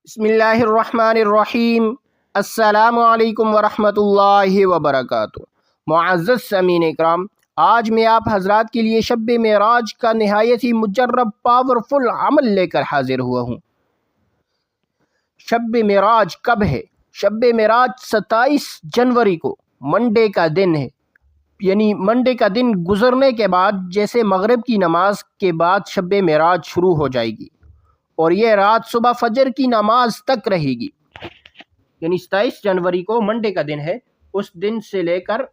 बिस्मिल्लाहिर्रहमानिर्रहीम। अस्सलामु अलैकुम वरहमतुल्लाहि वबरकातुहू। मुअज़्ज़ज़ सामीन इकराम, आज मैं आप हज़रात के लिए शब मेराज का नहायत ही मुजर्रब पावरफुल अमल लेकर हाजिर हुआ हूँ। शब मेराज कब है? शब मेराज 27 जनवरी को मंडे का दिन है। यानी मंडे का दिन गुजरने के बाद जैसे मगरिब की नमाज के बाद शब मेराज शुरू हो जाएगी और ये रात सुबह फजर की नमाज तक रहेगी। यानी 27 जनवरी को मंडे का दिन है। उस दिन से लेकर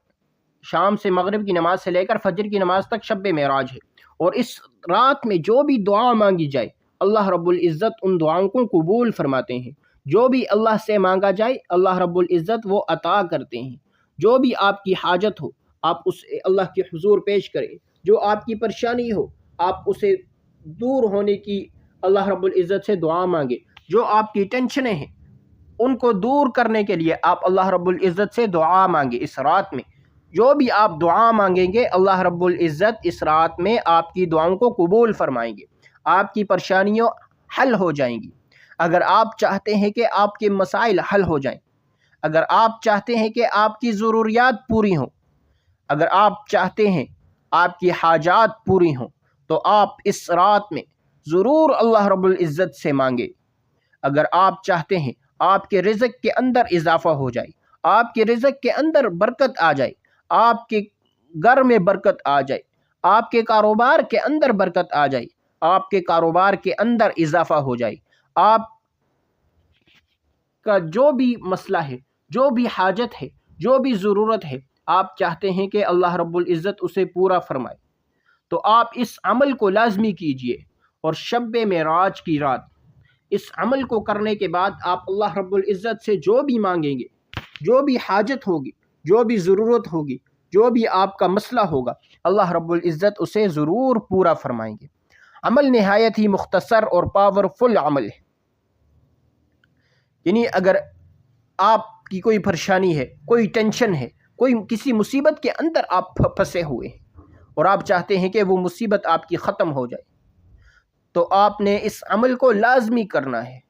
शाम से मगरिब की नमाज से लेकर फजर की नमाज तक शब मेराज है। और इस रात में जो भी दुआ मांगी जाए अल्लाह रब्बुल इज़्ज़त उन दुआओं को कबूल फरमाते हैं। जो भी अल्लाह से मांगा जाए अल्लाह रब्बुल इज़्ज़त वो अता करते हैं। जो भी आपकी हाजत हो आप उसे अल्लाह के हुजूर पेश करें। जो आपकी परेशानी हो आप उसे दूर होने की अल्लाह रब्बुल इज़्ज़त से दुआ मांगे। जो आपकी टेंशनें हैं उनको दूर करने के लिए आप अल्लाह रब्बुल इज़्ज़त से दुआ मांगे। इस रात में जो भी आप दुआ मांगेंगे अल्लाह रब्बुल इज़्ज़त इस रात में आपकी दुआओं को कबूल फरमाएंगे। आपकी परेशानियां हल हो जाएंगी। अगर आप चाहते हैं कि आपके मसाइल हल हो जाएं, अगर आप चाहते हैं कि आपकी ज़रूरियात पूरी हों, अगर आप चाहते हैं आपकी हाजात पूरी हों, तो आप इस रात में ज़रूर अल्लाह रब्बुल इज़्ज़त से मांगे। अगर आप चाहते हैं आपके रिज़्क़ के अंदर इजाफ़ा हो जाए, आपके रिज़्क़ के अंदर बरकत आ जाए, आपके घर में बरकत आ जाए, आपके कारोबार के अंदर बरकत आ जाए, आपके कारोबार के अंदर इजाफ़ा हो जाए, आप का जो भी मसला है, जो भी हाजत है, जो भी ज़रूरत है, आप चाहते हैं कि अल्लाह रब्बुल इज़्ज़त उसे पूरा फरमाए, तो आप इस अमल को लाज़मी कीजिए। और शब मेराज की रात इस अमल को करने के बाद आप अल्लाह रब्बुल इज़्ज़त से जो भी मांगेंगे, जो भी हाजत होगी, जो भी ज़रूरत होगी, जो भी आपका मसला होगा, अल्लाह रब्बुल इज़्ज़त उसे ज़रूर पूरा फरमाएंगे। अमल नहायत ही मुख्तसर और पावरफुल अमल है। यानी अगर आपकी कोई परेशानी है, कोई टेंशन है, कोई किसी मुसीबत के अंदर आप फंसे हुए हैं और आप चाहते हैं कि वो मुसीबत आपकी ख़त्म हो जाए, तो आपने इस अमल को लाजमी करना है।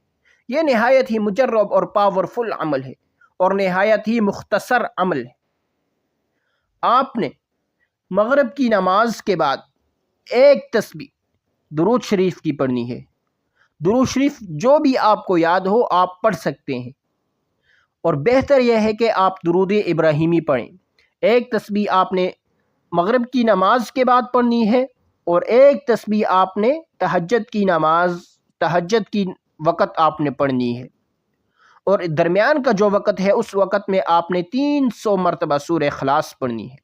ये नहायत ही मुजर्रब और पावरफुल अमल है और नहायत ही मुख्तसर अमल है। आपने मगरिब की नमाज के बाद एक तस्बीह दुरूद शरीफ की पढ़नी है। दुरूद शरीफ जो भी आपको याद हो आप पढ़ सकते हैं और बेहतर यह है कि आप दुरूद इब्राहिमी पढ़ें। एक तस्बीह आपने मगरिब की नमाज के बाद पढ़नी है और एक तस्बीह आपने तहज्जुद की नमाज तहज्जुद की वक़्त आपने पढ़नी है। और दरमियान का जो वक़्त है उस वक़्त में आपने 300 मरतबा सूरह इखलास पढ़नी है।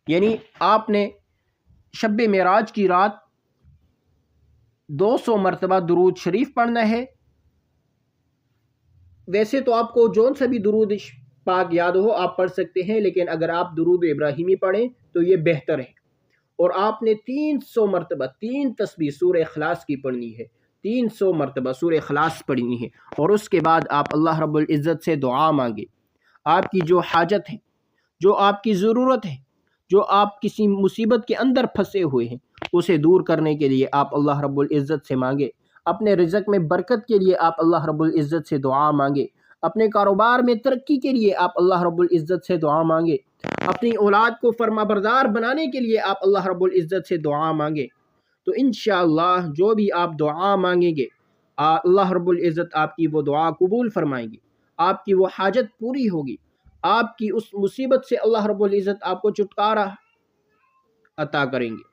यानी आपने शब मेराज की रात 200 मरतबा दुरूद शरीफ पढ़ना है। वैसे तो आपको जौन सा भी दुरूद पाक याद हो आप पढ़ सकते हैं, लेकिन अगर आप दुरूद इब्राहिमी पढ़ें तो ये बेहतर है। और आपने 300 मरतबा 3 तस्बीह सूरह इखलास की पढ़नी है। 300 मरतबा सूरह इखलास पढ़नी है और उसके बाद आप अल्लाह रब्बुल इज़्ज़त से दुआ मांगे। आपकी जो हाजत है, जो आपकी ज़रूरत है, जो आप किसी मुसीबत के अंदर फंसे हुए हैं, उसे दूर करने के लिए आप अल्लाह रब्बुल इज़्ज़त से मांगे। अपने रिज़्क़ में बरकत के लिए आप अल्लाह रब्बुल इज़्ज़त से दुआ मांगे। अपने कारोबार में तरक्की के लिए आप अल्लाह रब्बुल इज़्ज़त से दुआ मांगे। अपनी औलाद को फरमाबरदार बनाने के लिए आप अल्लाह रब्बुल इज़्ज़त से दुआ मांगे। तो इंशाअल्लाह जो भी आप दुआ मांगेंगे अल्लाह रब्बुल इज़्ज़त आपकी वो दुआ कबूल फरमाएंगे। आपकी वो हाजत पूरी होगी। आपकी उस मुसीबत से अल्लाह रब्बुल इज़्ज़त आपको छुटकारा अता करेंगे।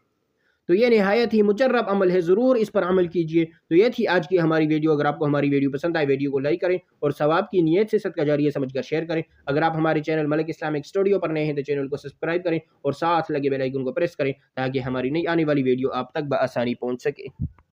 तो ये नहायत ही मुजर्रब अमल है, ज़रूर इस पर अमल कीजिए। तो ये थी आज की हमारी वीडियो। अगर आपको हमारी वीडियो पसंद आए वीडियो को लाइक करें और सवाब की नीयत से सदका जारिया समझकर शेयर करें। अगर आप हमारे चैनल मलिक इस्लामिक स्टूडियो पर नए हैं तो चैनल को सब्सक्राइब करें और साथ लगे बेल आइकन को प्रेस करें ताकि हमारी नई आने वाली वीडियो आप तक बआसानी पहुँच सके।